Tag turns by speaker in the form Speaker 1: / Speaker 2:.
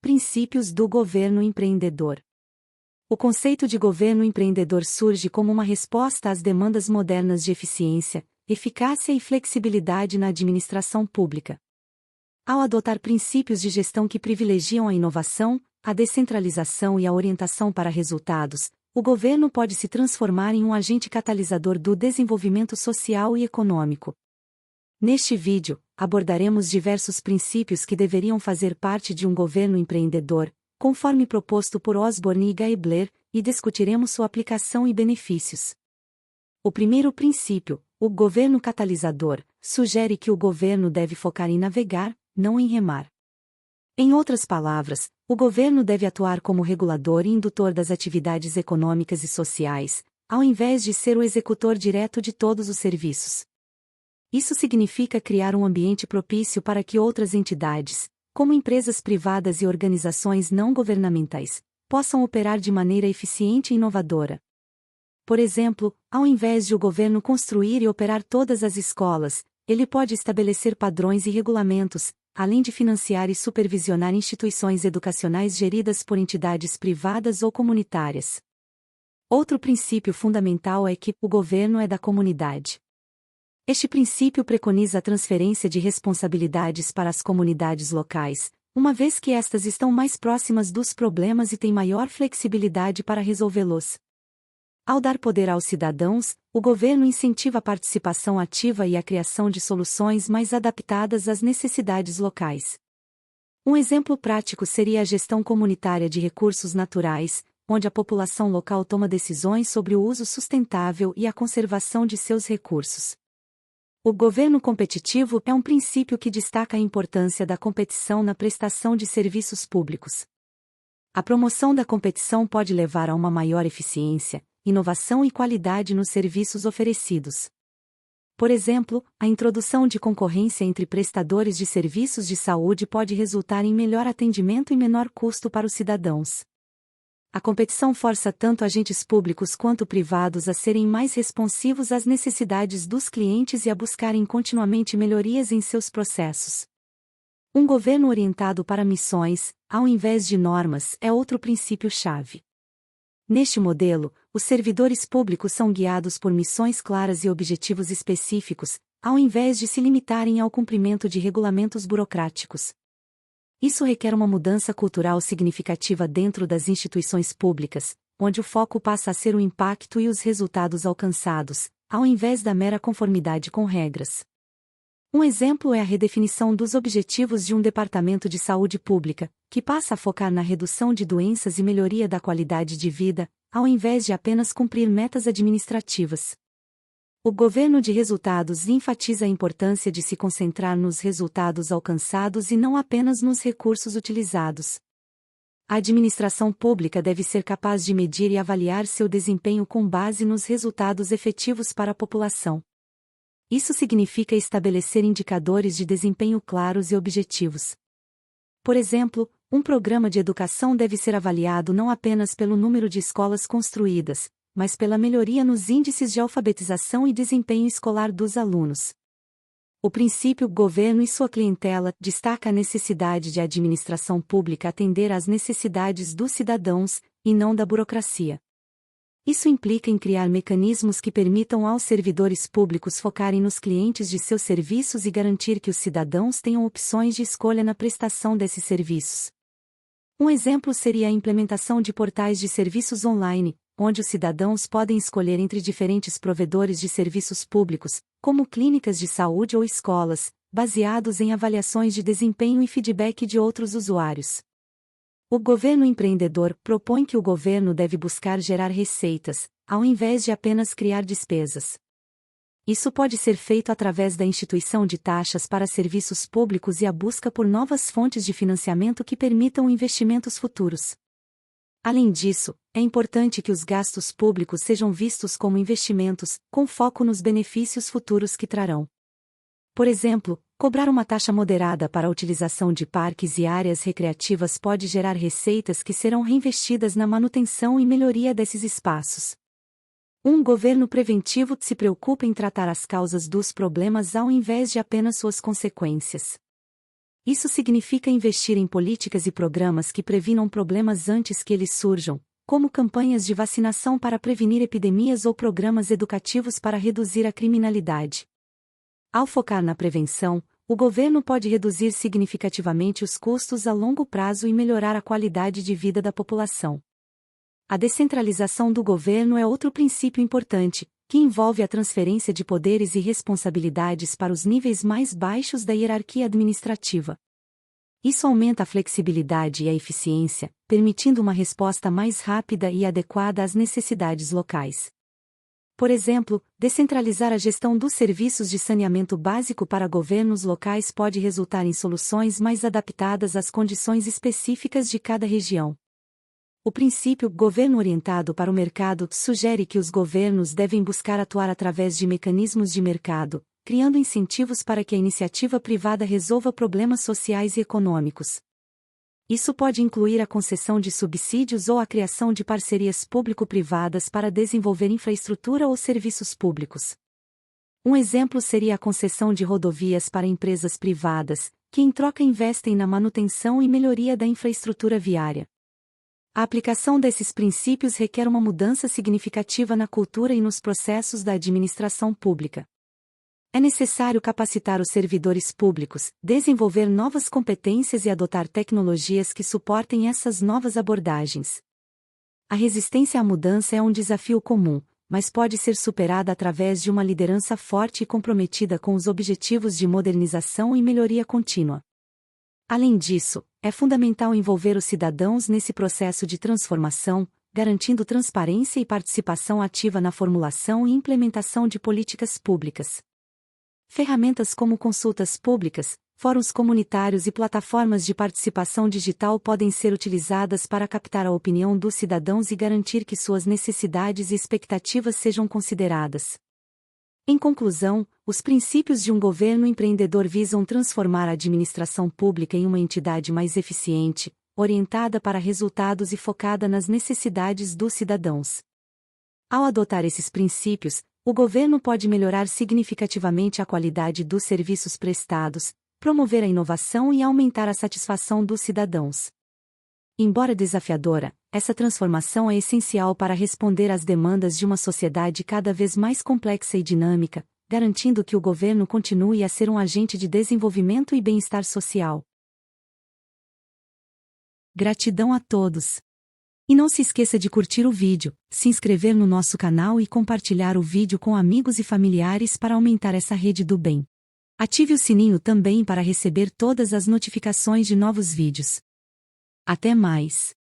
Speaker 1: Princípios do governo empreendedor. O conceito de governo empreendedor surge como uma resposta às demandas modernas de eficiência, eficácia e flexibilidade na administração pública. Ao adotar princípios de gestão que privilegiam a inovação, a descentralização e a orientação para resultados, o governo pode se transformar em um agente catalisador do desenvolvimento social e econômico. Neste vídeo, abordaremos diversos princípios que deveriam fazer parte de um governo empreendedor, conforme proposto por Osborne e Gaebler, e discutiremos sua aplicação e benefícios. O primeiro princípio, o governo catalisador, sugere que o governo deve focar em navegar, não em remar. Em outras palavras, o governo deve atuar como regulador e indutor das atividades econômicas e sociais, ao invés de ser o executor direto de todos os serviços. Isso significa criar um ambiente propício para que outras entidades, como empresas privadas e organizações não governamentais, possam operar de maneira eficiente e inovadora. Por exemplo, ao invés de o governo construir e operar todas as escolas, ele pode estabelecer padrões e regulamentos, além de financiar e supervisionar instituições educacionais geridas por entidades privadas ou comunitárias. Outro princípio fundamental é que o governo é da comunidade. Este princípio preconiza a transferência de responsabilidades para as comunidades locais, uma vez que estas estão mais próximas dos problemas e têm maior flexibilidade para resolvê-los. Ao dar poder aos cidadãos, o governo incentiva a participação ativa e a criação de soluções mais adaptadas às necessidades locais. Um exemplo prático seria a gestão comunitária de recursos naturais, onde a população local toma decisões sobre o uso sustentável e a conservação de seus recursos. O governo competitivo é um princípio que destaca a importância da competição na prestação de serviços públicos. A promoção da competição pode levar a uma maior eficiência, inovação e qualidade nos serviços oferecidos. Por exemplo, a introdução de concorrência entre prestadores de serviços de saúde pode resultar em melhor atendimento e menor custo para os cidadãos. A competição força tanto agentes públicos quanto privados a serem mais responsivos às necessidades dos clientes e a buscarem continuamente melhorias em seus processos. Um governo orientado para missões, ao invés de normas, é outro princípio-chave. Neste modelo, os servidores públicos são guiados por missões claras e objetivos específicos, ao invés de se limitarem ao cumprimento de regulamentos burocráticos. Isso requer uma mudança cultural significativa dentro das instituições públicas, onde o foco passa a ser o impacto e os resultados alcançados, ao invés da mera conformidade com regras. Um exemplo é a redefinição dos objetivos de um departamento de saúde pública, que passa a focar na redução de doenças e melhoria da qualidade de vida, ao invés de apenas cumprir metas administrativas. O governo de resultados enfatiza a importância de se concentrar nos resultados alcançados e não apenas nos recursos utilizados. A administração pública deve ser capaz de medir e avaliar seu desempenho com base nos resultados efetivos para a população. Isso significa estabelecer indicadores de desempenho claros e objetivos. Por exemplo, um programa de educação deve ser avaliado não apenas pelo número de escolas construídas, mas pela melhoria nos índices de alfabetização e desempenho escolar dos alunos. O princípio governo e sua clientela destaca a necessidade de a administração pública atender às necessidades dos cidadãos, e não da burocracia. Isso implica em criar mecanismos que permitam aos servidores públicos focarem nos clientes de seus serviços e garantir que os cidadãos tenham opções de escolha na prestação desses serviços. Um exemplo seria a implementação de portais de serviços online, onde os cidadãos podem escolher entre diferentes provedores de serviços públicos, como clínicas de saúde ou escolas, baseados em avaliações de desempenho e feedback de outros usuários. O governo empreendedor propõe que o governo deve buscar gerar receitas, ao invés de apenas criar despesas. Isso pode ser feito através da instituição de taxas para serviços públicos e a busca por novas fontes de financiamento que permitam investimentos futuros. Além disso, é importante que os gastos públicos sejam vistos como investimentos, com foco nos benefícios futuros que trarão. Por exemplo, cobrar uma taxa moderada para a utilização de parques e áreas recreativas pode gerar receitas que serão reinvestidas na manutenção e melhoria desses espaços. Um governo preventivo se preocupa em tratar as causas dos problemas ao invés de apenas suas consequências. Isso significa investir em políticas e programas que previnam problemas antes que eles surjam, como campanhas de vacinação para prevenir epidemias ou programas educativos para reduzir a criminalidade. Ao focar na prevenção, o governo pode reduzir significativamente os custos a longo prazo e melhorar a qualidade de vida da população. A descentralização do governo é outro princípio importante, que envolve a transferência de poderes e responsabilidades para os níveis mais baixos da hierarquia administrativa. Isso aumenta a flexibilidade e a eficiência, permitindo uma resposta mais rápida e adequada às necessidades locais. Por exemplo, descentralizar a gestão dos serviços de saneamento básico para governos locais pode resultar em soluções mais adaptadas às condições específicas de cada região. O princípio governo orientado para o mercado sugere que os governos devem buscar atuar através de mecanismos de mercado, criando incentivos para que a iniciativa privada resolva problemas sociais e econômicos. Isso pode incluir a concessão de subsídios ou a criação de parcerias público-privadas para desenvolver infraestrutura ou serviços públicos. Um exemplo seria a concessão de rodovias para empresas privadas, que em troca investem na manutenção e melhoria da infraestrutura viária. A aplicação desses princípios requer uma mudança significativa na cultura e nos processos da administração pública. É necessário capacitar os servidores públicos, desenvolver novas competências e adotar tecnologias que suportem essas novas abordagens. A resistência à mudança é um desafio comum, mas pode ser superada através de uma liderança forte e comprometida com os objetivos de modernização e melhoria contínua. Além disso, é fundamental envolver os cidadãos nesse processo de transformação, garantindo transparência e participação ativa na formulação e implementação de políticas públicas. Ferramentas como consultas públicas, fóruns comunitários e plataformas de participação digital podem ser utilizadas para captar a opinião dos cidadãos e garantir que suas necessidades e expectativas sejam consideradas. Em conclusão, os princípios de um governo empreendedor visam transformar a administração pública em uma entidade mais eficiente, orientada para resultados e focada nas necessidades dos cidadãos. Ao adotar esses princípios, o governo pode melhorar significativamente a qualidade dos serviços prestados, promover a inovação e aumentar a satisfação dos cidadãos. Embora desafiadora, essa transformação é essencial para responder às demandas de uma sociedade cada vez mais complexa e dinâmica, garantindo que o governo continue a ser um agente de desenvolvimento e bem-estar social. Gratidão a todos! E não se esqueça de curtir o vídeo, se inscrever no nosso canal e compartilhar o vídeo com amigos e familiares para aumentar essa rede do bem. Ative o sininho também para receber todas as notificações de novos vídeos. Até mais!